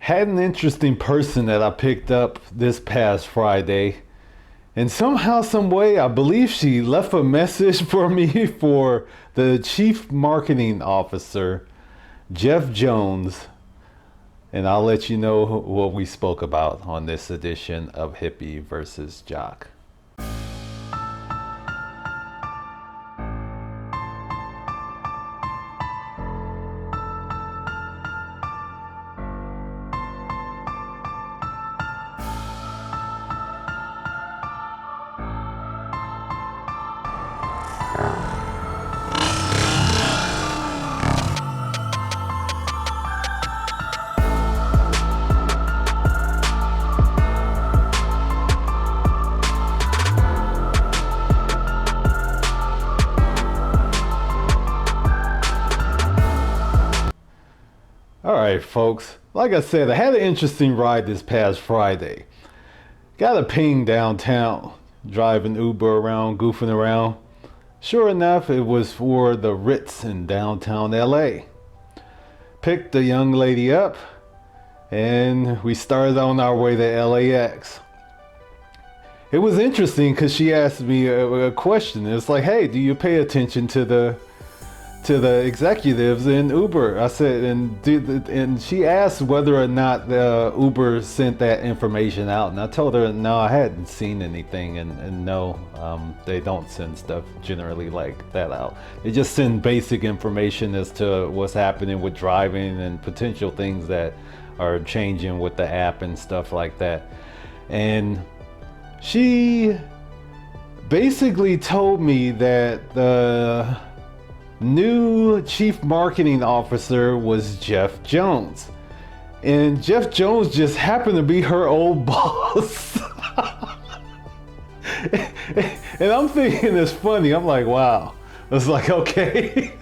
Had an interesting person that I picked up this past Friday. And somehow, some way, I believe she left a message for me for the Chief Marketing Officer, Jeff Jones. And I'll let you know what we spoke about on this edition of Hippie versus Jock. Alright folks, like I said, I had an interesting ride this past Friday. Got a ping downtown, driving Uber around, goofing around. Sure enough, it was for the Ritz in downtown LA. Picked the young lady up and we started on our way to LAX. It was interesting because she asked me a question. It's like, hey, do you pay attention to the executives in Uber? I said, and she asked whether or not Uber sent that information out, and I told her no, I hadn't seen anything, and no, they don't send stuff generally like that out. They just send basic information as to what's happening with driving and potential things that are changing with the app and stuff like that. And she basically told me that the new Chief Marketing Officer was Jeff Jones, and Jeff Jones just happened to be her old boss. And I'm thinking it's funny. I'm like, wow. It's like, okay.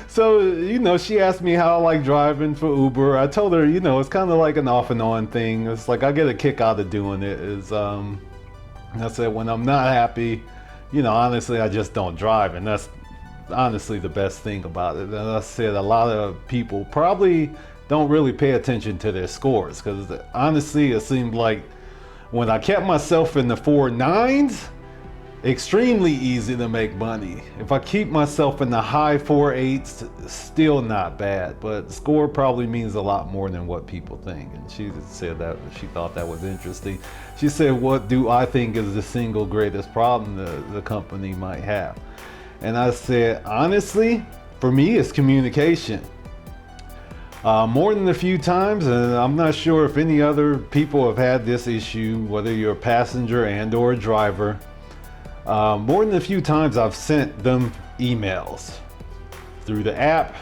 So, she asked me how I like driving for Uber. I told her, it's kind of like an off and on thing. It's like I get a kick out of doing it. I said, when I'm not happy, honestly, I just don't drive, and that's honestly the best thing about it. And I said, a lot of people probably don't really pay attention to their scores, because honestly it seemed like when I kept myself in the 4.9s, extremely easy to make money. If I keep myself in the high 4.8s, still not bad, but score probably means a lot more than what people think. And she said that she thought that was interesting. She said, what do I think is the single greatest problem the company might have? And I said, honestly, for me, it's communication. More than a few times, and I'm not sure if any other people have had this issue, whether you're a passenger and or a driver. More than a few times I've sent them emails through the app,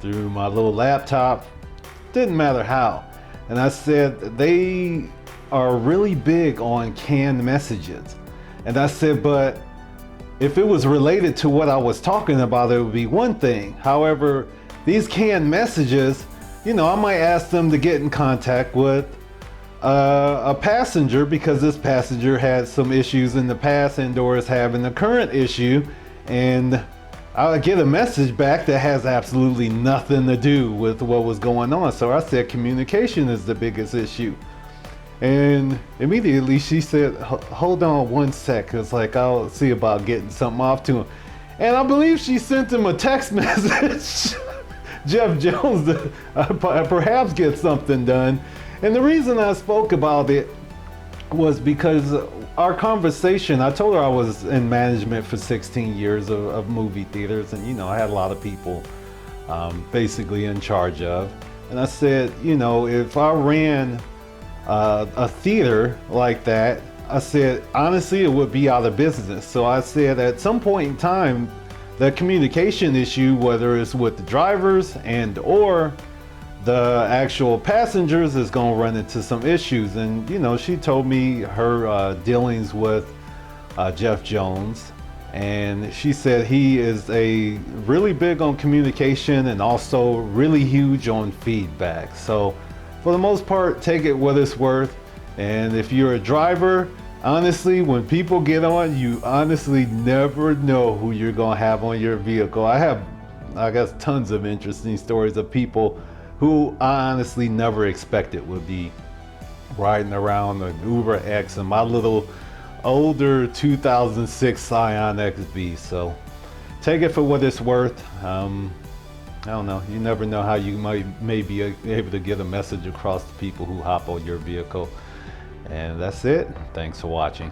through my little laptop, didn't matter how. And I said, they are really big on canned messages. And I said, but if it was related to what I was talking about, it would be one thing. However, these canned messages, I might ask them to get in contact with a passenger because this passenger had some issues in the past and or is having a current issue, and I'll get a message back that has absolutely nothing to do with what was going on. So I said communication is the biggest issue. And immediately she said, hold on one sec. It's like, I'll see about getting something off to him. And I believe she sent him a text message, Jeff Jones, to perhaps get something done. And the reason I spoke about it was because our conversation, I told her I was in management for 16 years of movie theaters. And, I had a lot of people basically in charge of. And I said, if I ran a theater like that, I said, honestly, it would be out of business. So I said, at some point in time, the communication issue, whether it's with the drivers and or the actual passengers, is going to run into some issues. And, she told me her dealings with Jeff Jones. And she said he is really big on communication and also really huge on feedback. So for the most part, take it what it's worth. And if you're a driver, honestly, when people get on, you honestly never know who you're going to have on your vehicle. I have, I guess, tons of interesting stories of people who I honestly never expected would be riding around an Uber X and my little older 2006 Scion XB. So take it for what it's worth. I don't know, you never know how you may be able to get a message across to people who hop on your vehicle. And that's it. Thanks for watching.